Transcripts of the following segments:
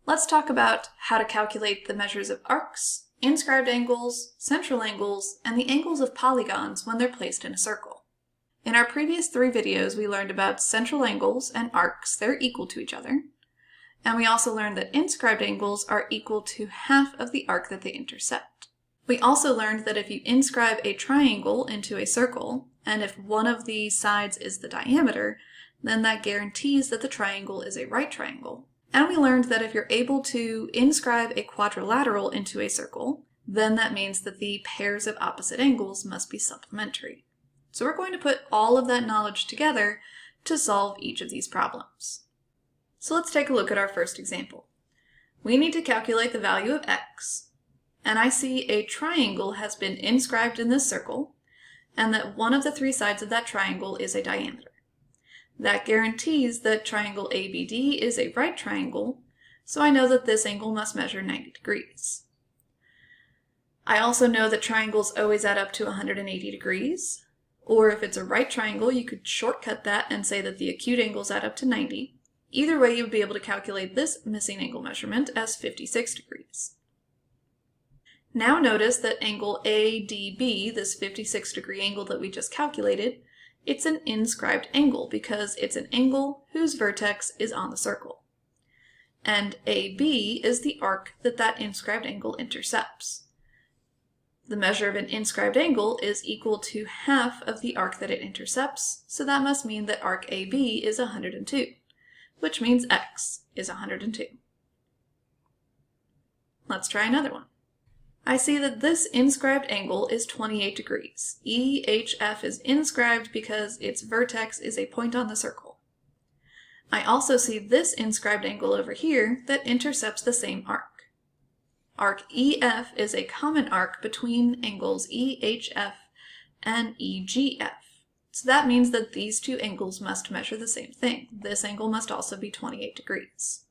Let's talk about how to calculate the measures of arcs, inscribed angles, central angles, and the angles of polygons when they're placed in a circle. In our previous 3 videos, we learned about central angles and arcs. They're equal to each other. And we also learned that inscribed angles are equal to half of the arc that they intercept. We also learned that if you inscribe a triangle into a circle, and if one of the sides is the diameter, then that guarantees that the triangle is a right triangle. And we learned that if you're able to inscribe a quadrilateral into a circle, then that means that the pairs of opposite angles must be supplementary. So we're going to put all of that knowledge together to solve each of these problems. So let's take a look at our first example. We need to calculate the value of x, and I see a triangle has been inscribed in this circle, and that one of the 3 sides of that triangle is a diameter. That guarantees that triangle ABD is a right triangle, so I know that this angle must measure 90 degrees. I also know that triangles always add up to 180 degrees, or if it's a right triangle, you could shortcut that and say that the acute angles add up to 90. Either way, you would be able to calculate this missing angle measurement as 56 degrees. Now notice that angle ADB, this 56 degree angle that we just calculated, it's an inscribed angle because it's an angle whose vertex is on the circle. And AB is the arc that that inscribed angle intercepts. The measure of an inscribed angle is equal to half of the arc that it intercepts, so that must mean that arc AB is 102, which means x is 102. Let's try another one. I see that this inscribed angle is 28 degrees. EHF is inscribed because its vertex is a point on the circle. I also see this inscribed angle over here that intercepts the same arc. Arc EF is a common arc between angles EHF and EGF. So that means that these 2 angles must measure the same thing. This angle must also be 28 degrees.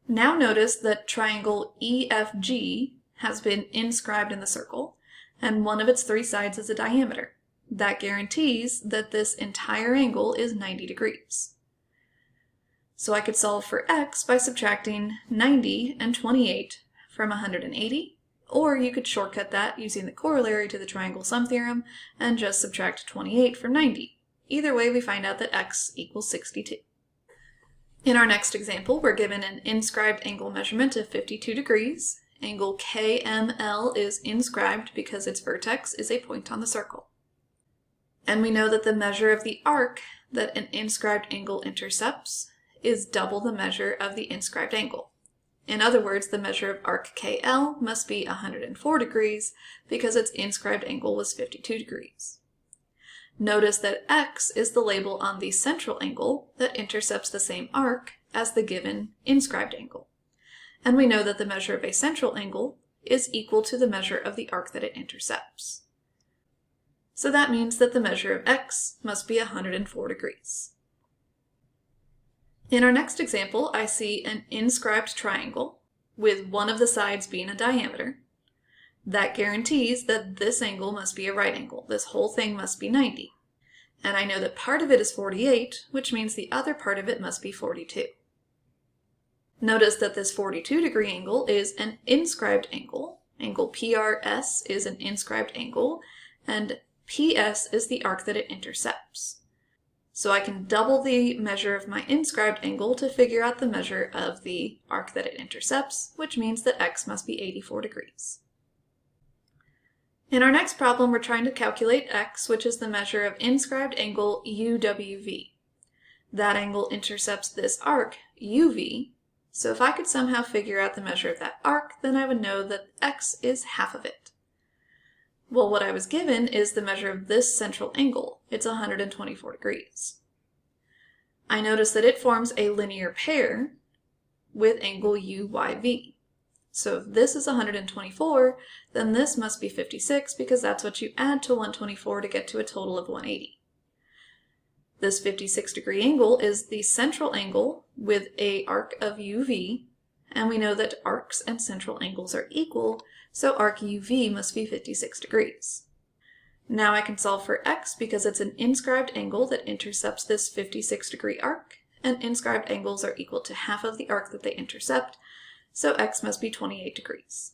Now notice that triangle EFG has been inscribed in the circle, and one of its 3 sides is a diameter. That guarantees that this entire angle is 90 degrees. So I could solve for x by subtracting 90 and 28 from 180, or you could shortcut that using the corollary to the triangle sum theorem and just subtract 28 from 90. Either way, we find out that x equals 62. In our next example, we're given an inscribed angle measurement of 52 degrees. Angle KML is inscribed because its vertex is a point on the circle. And we know that the measure of the arc that an inscribed angle intercepts is double the measure of the inscribed angle. In other words, the measure of arc KL must be 104 degrees because its inscribed angle was 52 degrees. Notice that x is the label on the central angle that intercepts the same arc as the given inscribed angle. And we know that the measure of a central angle is equal to the measure of the arc that it intercepts. So that means that the measure of x must be 104 degrees. In our next example, I see an inscribed triangle with one of the sides being a diameter. That guarantees that this angle must be a right angle. This whole thing must be 90. And I know that part of it is 48, which means the other part of it must be 42. Notice that this 42 degree angle is an inscribed angle. Angle PRS is an inscribed angle, and PS is the arc that it intercepts. So I can double the measure of my inscribed angle to figure out the measure of the arc that it intercepts, which means that x must be 84 degrees. In our next problem, we're trying to calculate x, which is the measure of inscribed angle UWV. That angle intercepts this arc, UV, so if I could somehow figure out the measure of that arc, then I would know that x is half of it. Well, what I was given is the measure of this central angle. It's 124 degrees. I notice that it forms a linear pair with angle UYV. So if this is 124, then this must be 56 because that's what you add to 124 to get to a total of 180. This 56 degree angle is the central angle with an arc of UV, and we know that arcs and central angles are equal, so arc UV must be 56 degrees. Now I can solve for x because it's an inscribed angle that intercepts this 56 degree arc, and inscribed angles are equal to half of the arc that they intercept, so x must be 28 degrees.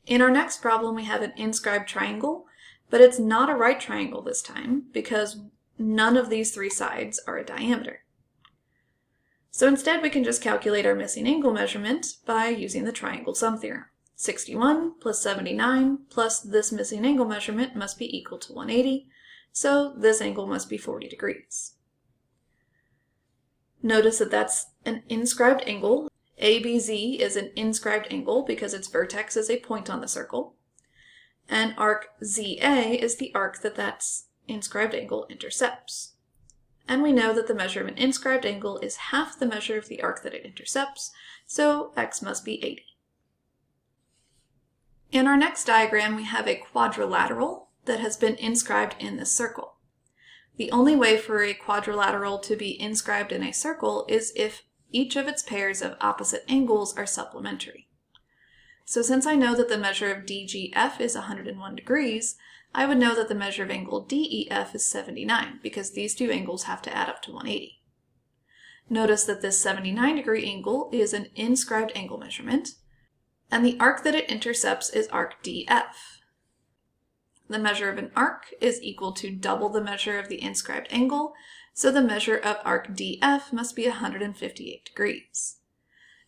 In our next problem, we have an inscribed triangle, but it's not a right triangle this time because none of these three sides are a diameter. So instead, we can just calculate our missing angle measurement by using the triangle sum theorem. 61 plus 79 plus this missing angle measurement must be equal to 180, so this angle must be 40 degrees. Notice that that's an inscribed angle. ABZ is an inscribed angle because its vertex is a point on the circle, and arc ZA is the arc that inscribed angle intercepts. And we know that the measure of an inscribed angle is half the measure of the arc that it intercepts, so x must be 80. In our next diagram, we have a quadrilateral that has been inscribed in this circle. The only way for a quadrilateral to be inscribed in a circle is if each of its pairs of opposite angles are supplementary. So since I know that the measure of DGF is 101 degrees, I would know that the measure of angle DEF is 79, because these two angles have to add up to 180. Notice that this 79-degree angle is an inscribed angle measurement, and the arc that it intercepts is arc DF. The measure of an arc is equal to double the measure of the inscribed angle, so the measure of arc DF must be 158 degrees.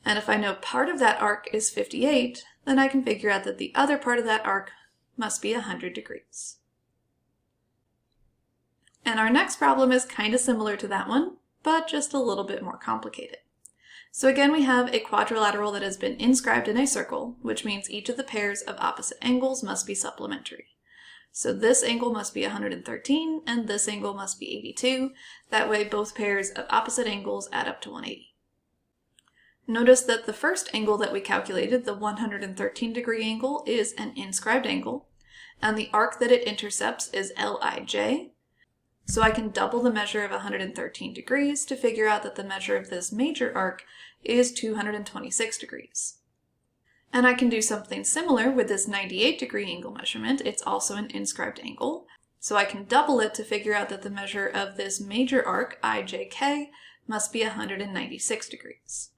And if I know part of that arc is 58, then I can figure out that the other part of that arc must be 100 degrees. And our next problem is kind of similar to that one, but just a little bit more complicated. So again, we have a quadrilateral that has been inscribed in a circle, which means each of the pairs of opposite angles must be supplementary. So this angle must be 113, and this angle must be 82. That way both pairs of opposite angles add up to 180. Notice that the first angle that we calculated, the 113-degree angle, is an inscribed angle, and the arc that it intercepts is Lij. So I can double the measure of 113 degrees to figure out that the measure of this major arc is 226 degrees. And I can do something similar with this 98-degree angle measurement. It's also an inscribed angle. So I can double it to figure out that the measure of this major arc, IJK, must be 196 degrees.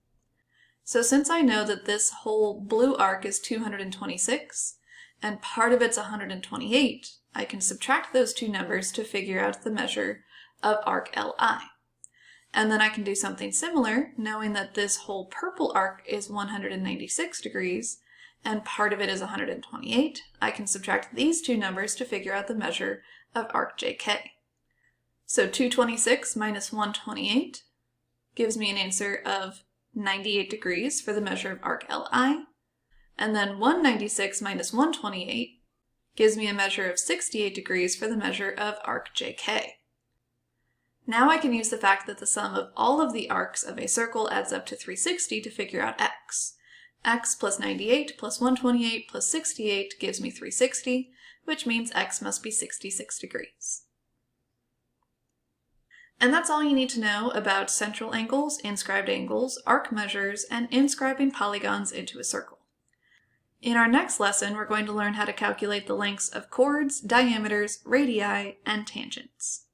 So since I know that this whole blue arc is 226, and part of it's 128, I can subtract those two numbers to figure out the measure of arc Li. And then I can do something similar, knowing that this whole purple arc is 196 degrees, and part of it is 128. I can subtract these two numbers to figure out the measure of arc JK. So 226 minus 128 gives me an answer of 98 degrees for the measure of arc Li, and then 196 minus 128 gives me a measure of 68 degrees for the measure of arc JK. Now I can use the fact that the sum of all of the arcs of a circle adds up to 360 to figure out x. X plus 98 plus 128 plus 68 gives me 360, which means x must be 66 degrees. And that's all you need to know about central angles, inscribed angles, arc measures, and inscribing polygons into a circle. In our next lesson, we're going to learn how to calculate the lengths of chords, diameters, radii, and tangents.